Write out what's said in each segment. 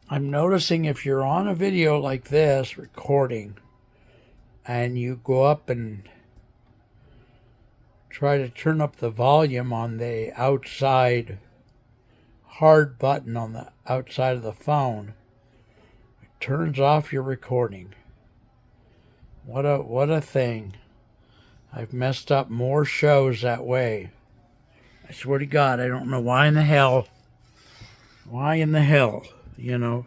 I'm noticing if you're on a video like this recording and you go up and try to turn up the volume on the outside hard button on the outside of the phone, it turns off your recording. What a thing. I've messed up more shows that way. I swear to God, I don't know why in the hell. Why in the hell, you know?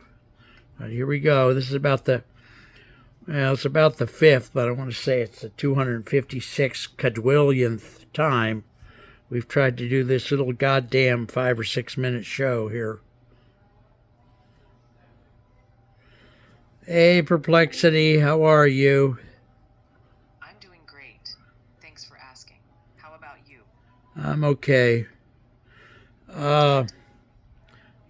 But here we go. This is it's about the fifth, but I want to say it's the 256 quadrillionth time we've tried to do this little goddamn 5 or 6 minute show here. Hey, Perplexity, how are you? I'm doing great. Thanks for asking. How about you? I'm okay. Uh, Good.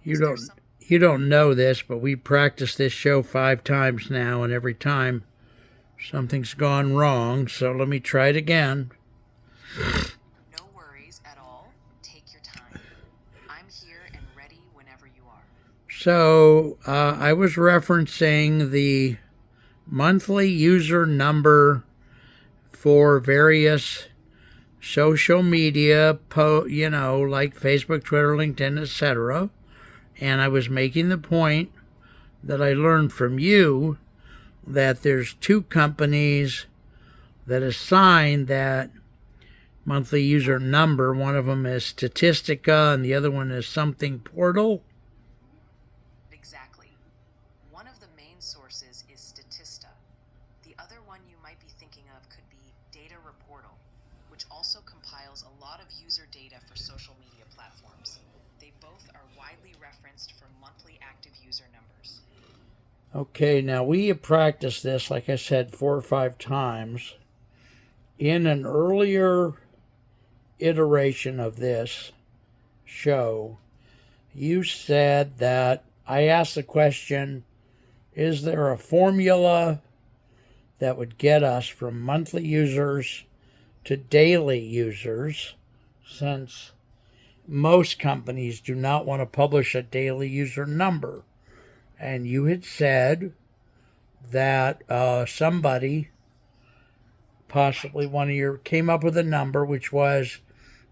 you Is there don't some you don't know this, but we practiced this show 5 times now, and every time something's gone wrong. So let me try it again. no worries at all? Take your time. I'm here and ready whenever you are. So I was referencing the monthly user number for various social media, like Facebook, Twitter, LinkedIn, etc. And I was making the point that I learned from you that there's two companies that assign that monthly user number. One of them is Statistica, and the other one is something portal. Exactly. One of the main sources is Statista. The other one you might be thinking of could be Data Reportal, which also compiles a lot of user data for social media platforms. They both are widely referenced for monthly active user numbers. Okay, now we have practiced this, like I said, 4 or 5 times. In an earlier iteration of this show, you said that I asked the question, is there a formula that would get us from monthly users to daily users, since most companies do not want to publish a daily user number? And you had said that somebody, possibly Right. one of your, came up with a number which was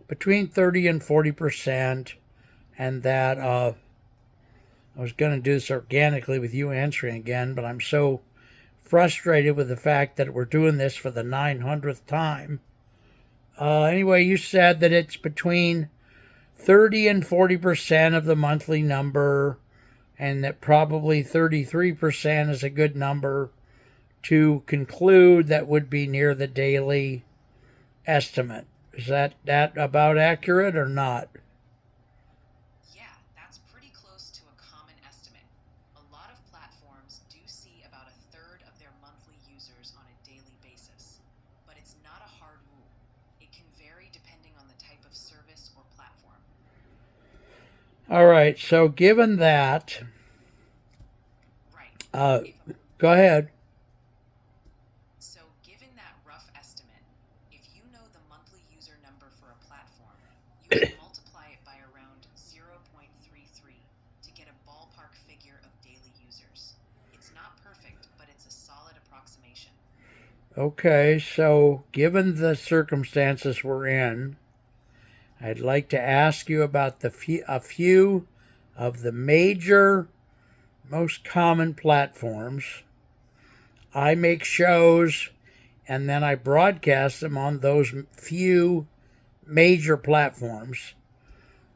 between 30 and 40%, and that I was going to do this organically with you answering again, but I'm so frustrated with the fact that we're doing this for the 900th time. Anyway, you said that it's between 30 and 40% of the monthly number, and that probably 33% is a good number to conclude that would be near the daily estimate. Is that about accurate or not? Yeah, that's pretty close to a common estimate. A lot of platforms do see about a third of their monthly users on a daily basis, but it's not a hard rule. It can vary depending on the type of service or platform. All right, so given that, Right. uh, If go ahead. given that rough estimate, if you know the monthly user number for a platform, you can multiply it by around 0.33 to get a ballpark figure of daily users. It's not perfect, but it's a solid approximation. Okay, so given the circumstances we're in, I'd like to ask you about a few of the major, most common platforms. I make shows and then I broadcast them on those few major platforms.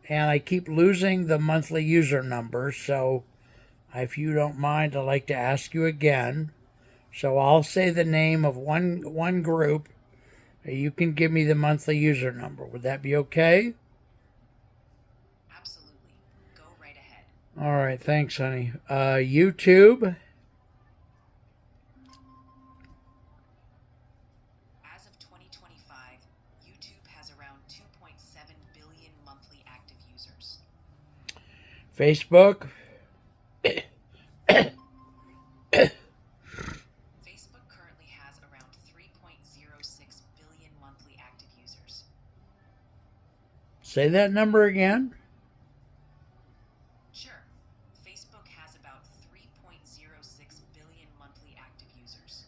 And I keep losing the monthly user number. So, if you don't mind, I'd like to ask you again. So, I'll say the name of one group. You can give me the monthly user number. Would that be okay? Absolutely. Go right ahead. All right, thanks, honey. YouTube. As of 2025, YouTube has around 2.7 billion monthly active users. Facebook. Facebook currently has around 3.06 billion monthly active users. Say that number again. Sure, Facebook has about users.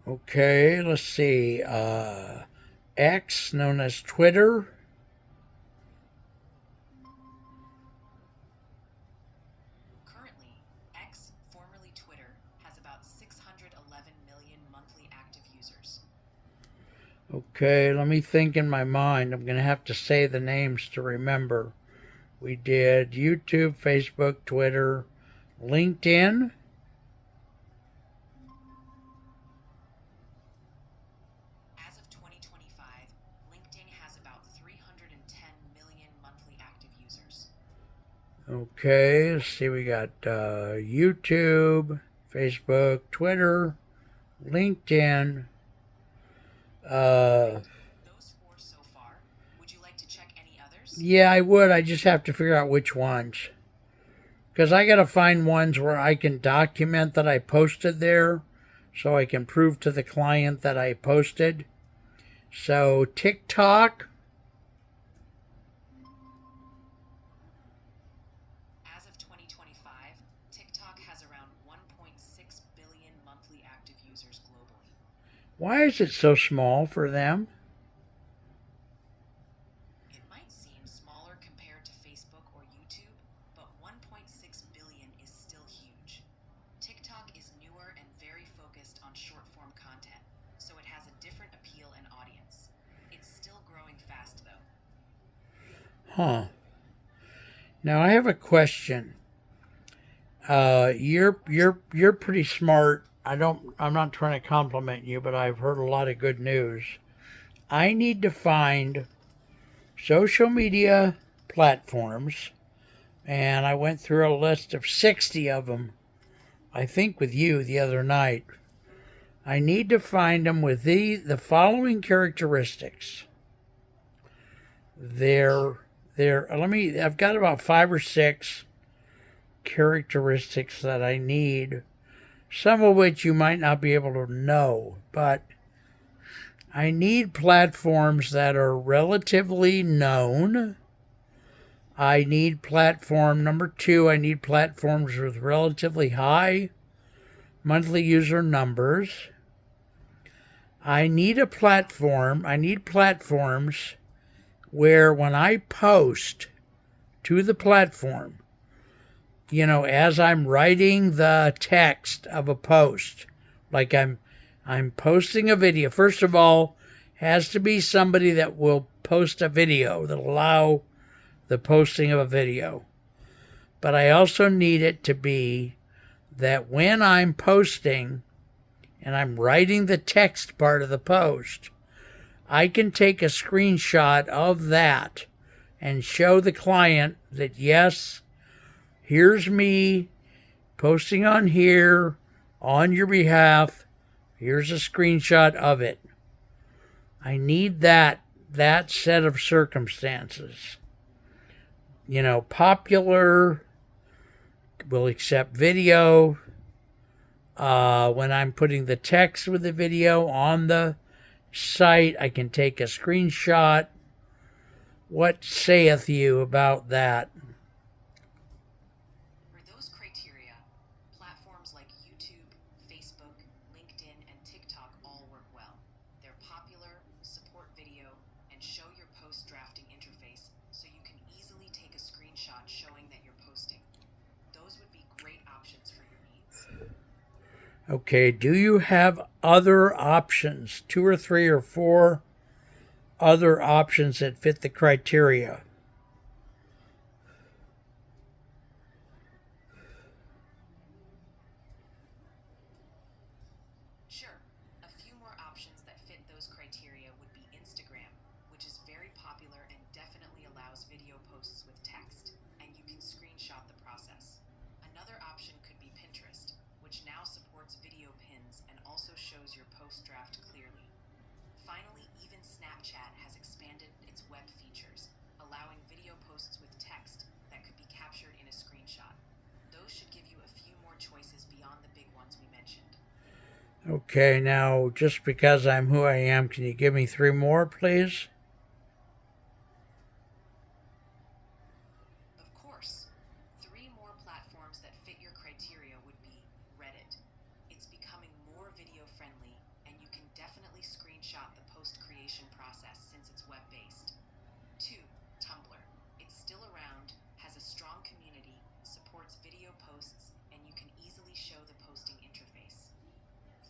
Okay, let's see. X, known as Twitter. Currently, X, formerly Twitter, has about 611 million monthly active users. Okay, let me think in my mind. I'm going to have to say the names to remember. We did YouTube, Facebook, Twitter, LinkedIn. As of 2025, LinkedIn has about 310 million monthly active users. Okay, let's see. We got YouTube, Facebook, Twitter, LinkedIn. Those four so far. Would you like to check any others? Yeah, I would. I just have to figure out which ones. Because I got to find ones where I can document that I posted there so I can prove to the client that I posted. So, TikTok. As of 2025, TikTok has around 1.6 billion monthly active users globally. Why is it so small for them? It might seem smaller compared to Facebook or YouTube, but 1.6 billion is still huge. TikTok is newer and very focused on short form content, so it has a different appeal and audience. It's still growing fast though. Huh. Now I have a question. You're pretty smart. I'm not trying to compliment you, but I've heard a lot of good news. I need to find social media platforms, and I went through a list of 60 of them, I think with you the other night. I need to find them with the following characteristics. I've got about 5 or 6 characteristics that I need, some of which you might not be able to know, but I need platforms that are relatively known. I need platform number 2, I need platforms with relatively high monthly user numbers. I need platforms where when I post to the platform, as I'm writing the text of a post, like I'm posting a video. First of all, has to be somebody that will post a video, that allow the posting of a video. But I also need it to be that when I'm posting and I'm writing the text part of the post, I can take a screenshot of that and show the client that, yes, here's me posting on here on your behalf. Here's a screenshot of it. I need that set of circumstances. Popular will accept video. When I'm putting the text with the video on the site, I can take a screenshot. What saith you about that? For those criteria, platforms like YouTube, Facebook, LinkedIn, and TikTok all work well. They're popular, support video, and show your post drafting interface so you can easily take a screenshot showing that you're posting. Those would be great options for your needs. Okay, do you have other options? 2 or 3 or 4 other options that fit the criteria? Sure, a few more options that fit those criteria would be Instagram, which is very popular and definitely allows video posts with text, and you can screenshot the process. Another option could be Pinterest, which now supports video pins and also shows your post draft clearly. Finally, even Snapchat has expanded its web features, allowing video posts with text that could be captured in a screenshot. Those should give you a few more choices beyond the big ones we mentioned. Okay, now just because I'm who I am, can you give me 3 more, please? Of course, 3 more platforms that fit your criteria would be Reddit. It's becoming more video friendly, and you can definitely screenshot the post creation process since it's web based. 2. Tumblr. It's still around, has a strong community, supports video posts, and you can easily show the posting interface.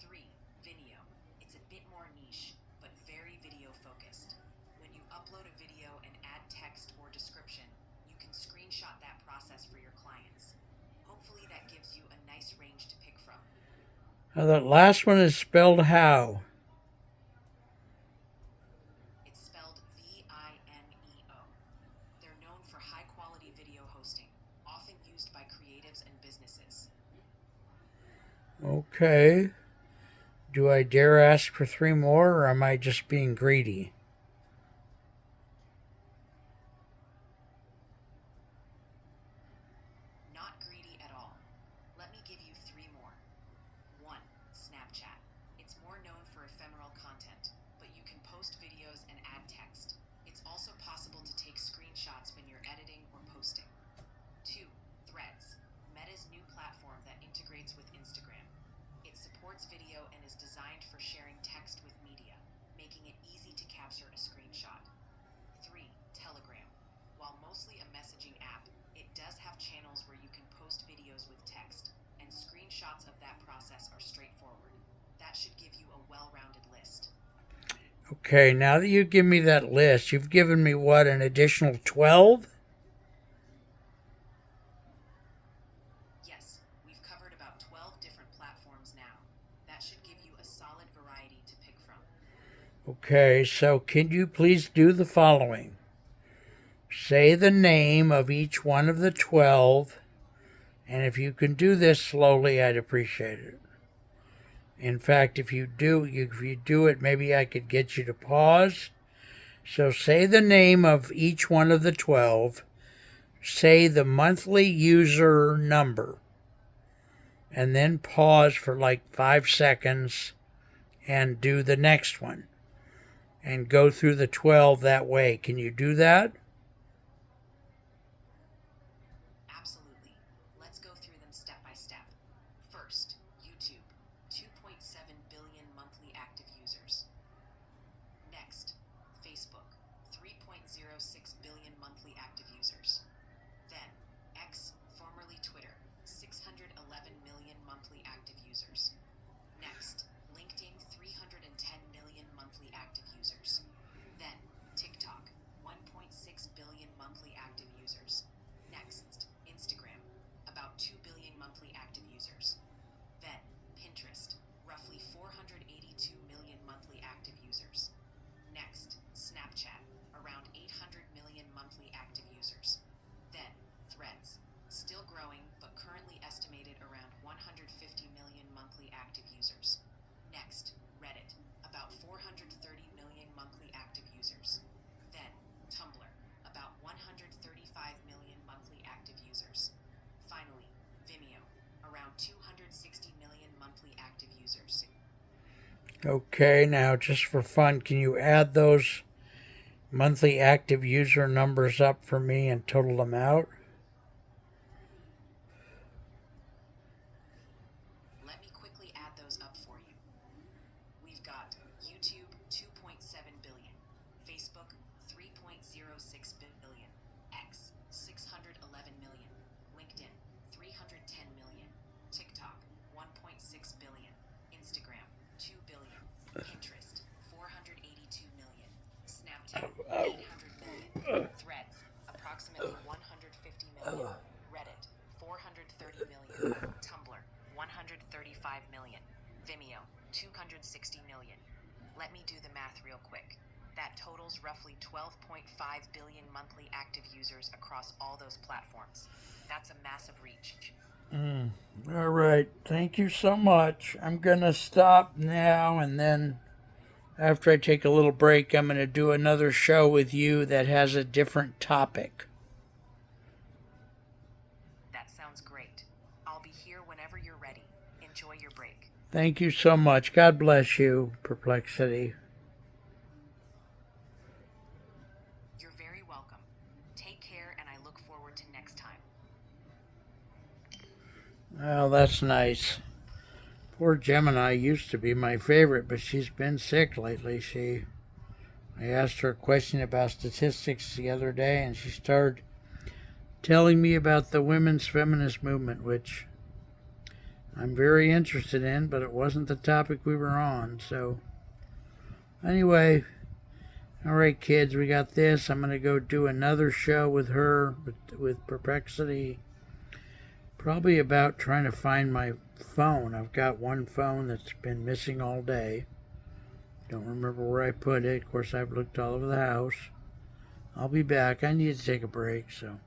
3. Vimeo. It's a bit more niche, but very video focused. When you upload a video and add text or description, you can screenshot that process for your clients. Hopefully that gives you a nice range to pick from. Now that last one is spelled how? It's spelled Vimeo. They're known for high quality video hosting, often used by creatives and businesses. Okay. Do I dare ask for 3 more, or am I just being greedy? Not greedy at all. Let me give you 3 more. 1. Snapchat. It's more known for ephemeral content, but you can post videos and add text. It's also possible to take screenshots when you're editing or posting. 2. Threads. Meta's new platform that integrates with Instagram. It supports video and is designed for sharing text with media, making it easy to capture a screenshot. 3. Telegram. While mostly a messaging app, it does have channels where you can post videos with text, and screenshots of that process are straightforward. That should give you a well-rounded list. Okay, now that you give me that list, you've given me what, an additional 12? Yes, we've covered about 12 different platforms now. That should give you a solid variety to pick from. Okay, so can you please do the following? Say the name of each one of the 12, and if you can do this slowly, I'd appreciate it. In fact, if you do it, maybe I could get you to pause. So say the name of each one of the 12, say the monthly user number, and then pause for like 5 seconds and do the next one. And go through the 12 that way. Can you do that? Absolutely. Let's go through them step by step. First, YouTube, 2.7 billion monthly active users. Next, Facebook, 3.06 billion monthly active users. Then, X, formerly Twitter, 611 million monthly active users. Next, LinkedIn, 310 million monthly active users. Then, TikTok, 1.6 billion monthly active users. Next, Instagram, about 2 billion monthly active users. Then, Pinterest, roughly 482 million monthly active users. Next, Snapchat, around 800 million monthly active users. Then, Threads, still growing but currently estimated around 150 million monthly active users. Next, Reddit, about 430 million monthly active users. Then, Tumblr, about 135 million monthly active users. Finally, Vimeo, around 260 million monthly active users. Okay, now just for fun, can you add those monthly active user numbers up for me and total them out? Let me quickly add those up for you. We've got YouTube, 2.7 billion, Facebook, 3.06 billion, X, 611 million, LinkedIn, 310 million, TikTok, 1.6 billion, Instagram, 2 billion, Pinterest, 482 million, Snapchat, 800 million, Threads, approximately 150 million, Reddit, 430 million, Tumblr, 135 million, Vimeo, 260 million. Let me do the math real quick. That totals roughly 12.5 billion monthly active users across all those platforms. That's a massive reach. All right, thank you so much. I'm going to stop now, and then after I take a little break, I'm going to do another show with you that has a different topic. That sounds great. I'll be here whenever you're ready. Enjoy your break. Thank you so much. God bless you, Perplexity. You're very welcome. Take care, and I look forward to next time. Well, that's nice. Poor Gemini used to be my favorite, but she's been sick lately. I asked her a question about statistics the other day, and she started telling me about the women's feminist movement, which I'm very interested in, but it wasn't the topic we were on. So, anyway, all right, kids, we got this. I'm going to go do another show with her, with Perplexity, probably about trying to find my phone. I've got one phone that's been missing all day. Don't remember where I put it. Of course, I've looked all over the house. I'll be back. I need to take a break, so...